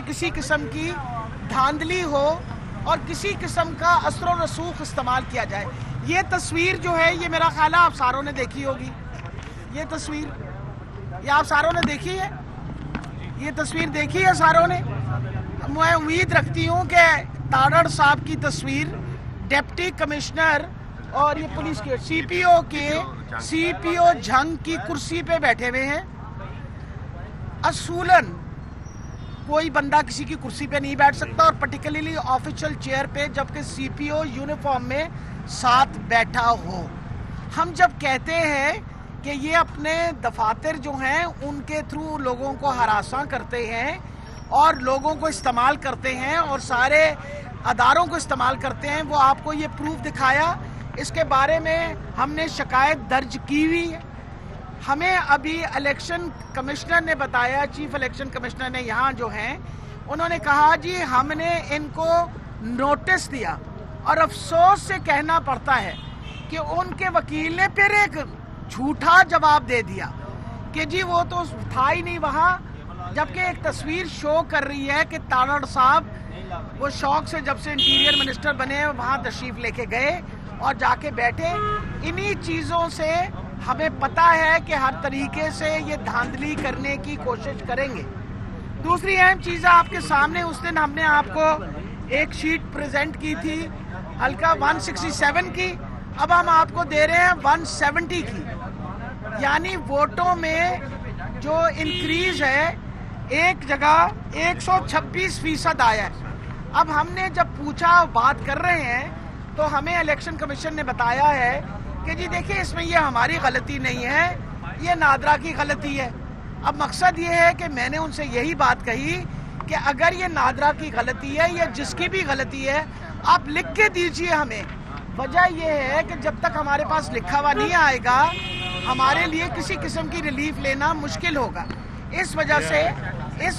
किसी किस्म की धांधली हो और किसी किस्म का असर और रसूख इस्तेमाल किया जाए। ये तस्वीर जो है ये मेरा ख्याल है आप सारों ने देखी होगी। ये तस्वीर ये आप सारों ने देखी है, ये तस्वीर देखी है सारों ने। मैं उम्मीद रखती हूँ कि तारड़ साहब की तस्वीर डिप्टी कमिश्नर और ये पुलिस के सीपीओ झंग की कुर्सी पे बैठे हुए हैं। असूलन कोई बंदा किसी की कुर्सी पे नहीं बैठ सकता और पर्टिकुलरली ऑफिशियल चेयर पे, जबकि सीपीओ यूनिफॉर्म में साथ बैठा हो। हम जब कहते हैं कि ये अपने दफातर जो हैं उनके थ्रू लोगों को हरासा करते हैं और लोगों को इस्तेमाल करते हैं और सारे अदारों को इस्तेमाल करते हैं, वो आपको ये प्रूफ दिखाया। इसके बारे में हमने शिकायत दर्ज की हुई है। हमें अभी इलेक्शन कमिश्नर ने बताया, चीफ इलेक्शन कमिश्नर ने यहाँ जो हैं उन्होंने कहा जी हमने इनको नोटिस दिया, और अफसोस से कहना पड़ता है कि उनके वकील ने फिर एक झूठा जवाब दे दिया कि जी वो तो था ही नहीं वहाँ, जबकि एक तस्वीर शो कर रही है कि तारड़ साहब वो शौक से जब से इंटीरियर मिनिस्टर बने वहाँ तशरीफ लेके गए और जाके बैठे। इन्हीं चीज़ों से हमें पता है कि हर तरीके से ये धांधली करने की कोशिश करेंगे। दूसरी अहम चीज़ आपके सामने, उस दिन हमने आपको एक शीट प्रेजेंट की थी हल्का 167 की, अब हम आपको दे रहे हैं 170 की, यानी वोटों में जो इंक्रीज है एक जगह 126% आया है। अब हमने जब पूछा बात कर रहे हैं तो हमें इलेक्शन कमीशन ने बताया है कि जी देखिए इसमें ये हमारी गलती नहीं है, ये नादरा की गलती है। अब मकसद ये है कि मैंने उनसे यही बात कही कि अगर ये नादरा की गलती है या जिसकी भी गलती है आप लिख के दीजिए हमें। वजह ये है कि जब तक हमारे पास लिखा हुआ नहीं आएगा हमारे लिए किसी किस्म की रिलीफ लेना मुश्किल होगा। इस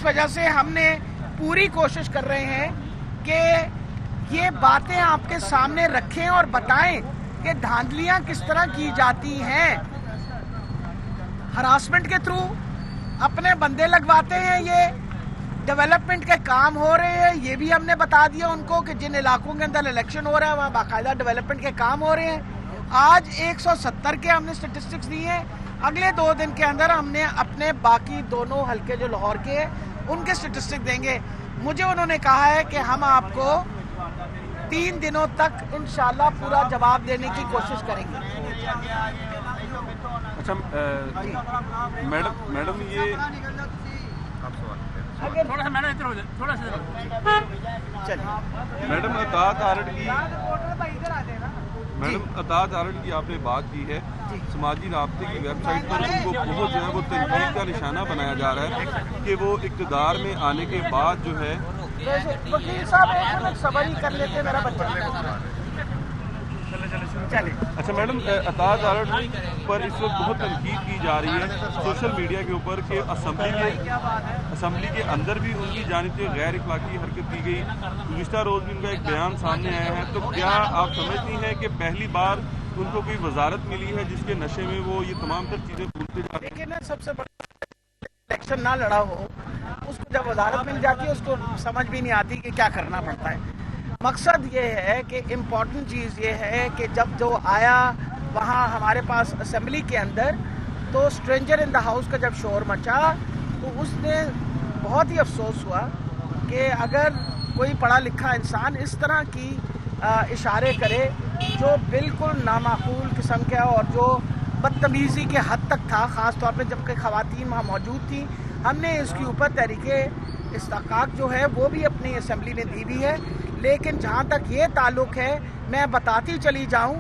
वजह से हमने पूरी कोशिश कर रहे हैं कि ये बातें आपके सामने रखें और बताएं कि धांधलियां किस तरह की जाती हैं। हरासमेंट के थ्रू अपने बंदे लगवाते हैं, ये डेवलपमेंट के काम हो रहे हैं, ये भी हमने बता दिया उनको कि जिन इलाकों के अंदर इलेक्शन हो रहा है वहाँ बाकायदा डेवलपमेंट के काम हो रहे हैं। आज 170 के हमने स्टेटिस्टिक्स दिए हैं, अगले 2 दिन के अंदर हमने अपने बाकी दोनों हल्के जो लाहौर के हैं उनके स्टेटिस्टिक्स देंगे। मुझे उन्होंने कहा है कि हम आपको 3 दिनों तक इंशाल्लाह पूरा जवाब देने की कोशिश करेंगे। अच्छा मैडम ये मैडम अतात आरड़ की आपने बात की है, समाजी राब्ते की वेबसाइट पर उनको बहुत जो है वो तनकीद का निशाना बनाया जा रहा है कि वो इक़्तिदार में आने के बाद जो है। वकील साहब एक मिनट सबर ही कर लेते, मेरा बच्चा चले। अच्छा मैडम, अतात आरड़ पर इस वक्त बहुत तनकीद की जा रही है सोशल मीडिया के ऊपर कि असम्बली के अंदर भी उनकी जानिब से गैर इखलाकी हरकत की गई। गुज़िश्ता रोज़ भी उनका एक बयान सामने आया है, तो क्या आप समझती हैं कि पहली बार उनको कोई वजारत मिली है जिसके नशे में वो ये तमाम तर चीज़ें भूलते जा रहे हैं? लेकिन सबसे बड़ा इलेक्शन ना लड़ा हो उसको जब वजारत मिल जाती है उसको समझ भी नहीं आती कि क्या करना पड़ता है। मकसद ये है कि इम्पॉर्टेंट चीज़ ये है कि जब जो आया वहाँ हमारे पास असेंबली के अंदर, तो स्ट्रेंजर इन द हाउस का जब शोर मचा तो उसने बहुत ही अफसोस हुआ कि अगर कोई पढ़ा लिखा इंसान इस तरह की इशारे करे जो बिल्कुल नामाकूल किस्म का और जो बदतमीज़ी के हद तक था, ख़ास तौर पे जबकि ख़वातीन वहाँ मौजूद थी। हमने इसके ऊपर तहरीके इस्तिक़ाक़ जो है वो भी अपनी असेंबली में दी भी है। लेकिन जहाँ तक ये ताल्लुक़ है, मैं बताती चली जाऊँ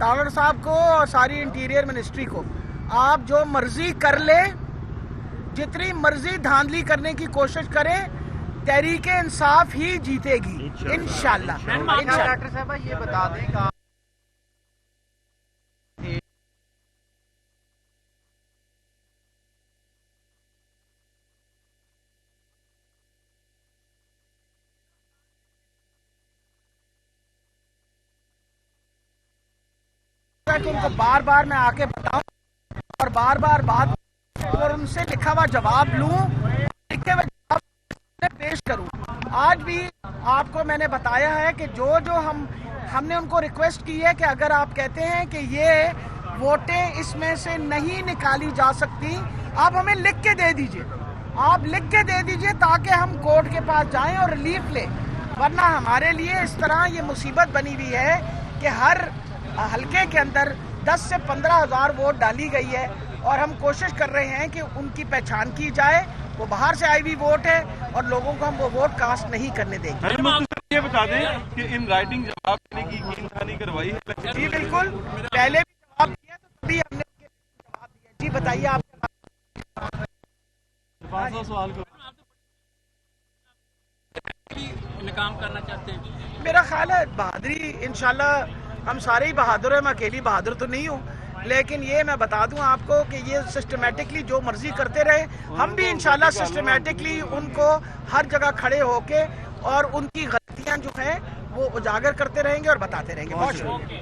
तारड़ साहब को और सारी इंटीरियर मिनिस्ट्री को, आप जो मर्ज़ी कर ले, जितनी मर्ज़ी धांधली करने की कोशिश करें, तहरीके इंसाफ ही जीतेगी इंशाअल्लाह। डॉक्टर साहब ये बता दें कि उनको बार बार मैं आके बताऊं और बार बार बात और उनसे लिखा हुआ जवाब लूं, लिखे हुए जवाब پیش کروں. آج بھی آپ کو میں نے بتایا ہے کہ جو ہم نے ان کو ریکویسٹ کی ہے کہ اگر آپ کہتے ہیں کہ یہ ووٹیں اس میں سے نہیں نکالی جا سکتی, آپ ہمیں لکھ کے دے دیجئے, آپ لکھ کے دے دیجئے تاکہ ہم کورٹ کے پاس جائیں اور ریلیف لیں. ورنہ ہمارے لیے اس طرح یہ مصیبت بنی ہوئی ہے کہ ہر حلقے کے اندر 10 سے 15 ہزار ووٹ ڈالی گئی ہے, اور ہم کوشش کر رہے ہیں کہ ان کی پہچان کی جائے. وہ باہر سے آئی ہوئی ووٹ ہے اور لوگوں کو ہم وہ ووٹ کاسٹ نہیں کرنے دیں گے. یہ بتا دیں کہ ان رائٹنگ جواب دینے کی یقین دہانی کروائی ہے؟ جی بالکل, پہلے بھی جواب دیا تو تبھی ہم نے جواب دیا. جی بتائیے آپ کام کرنا چاہتے ہیں. میرا خیال ہے بہادری انشاءاللہ ہم سارے ہی بہادر ہیں, میں اکیلی بہادر تو نہیں ہوں, لیکن یہ میں بتا دوں آپ کو کہ یہ سسٹمیٹکلی جو مرضی کرتے رہے, ہم بھی انشاءاللہ سسٹمیٹکلی ان کو ہر جگہ کھڑے ہو کے اور ان کی غلطیاں جو ہیں وہ اجاگر کرتے رہیں گے اور بتاتے رہیں گے. بہت شکریہ.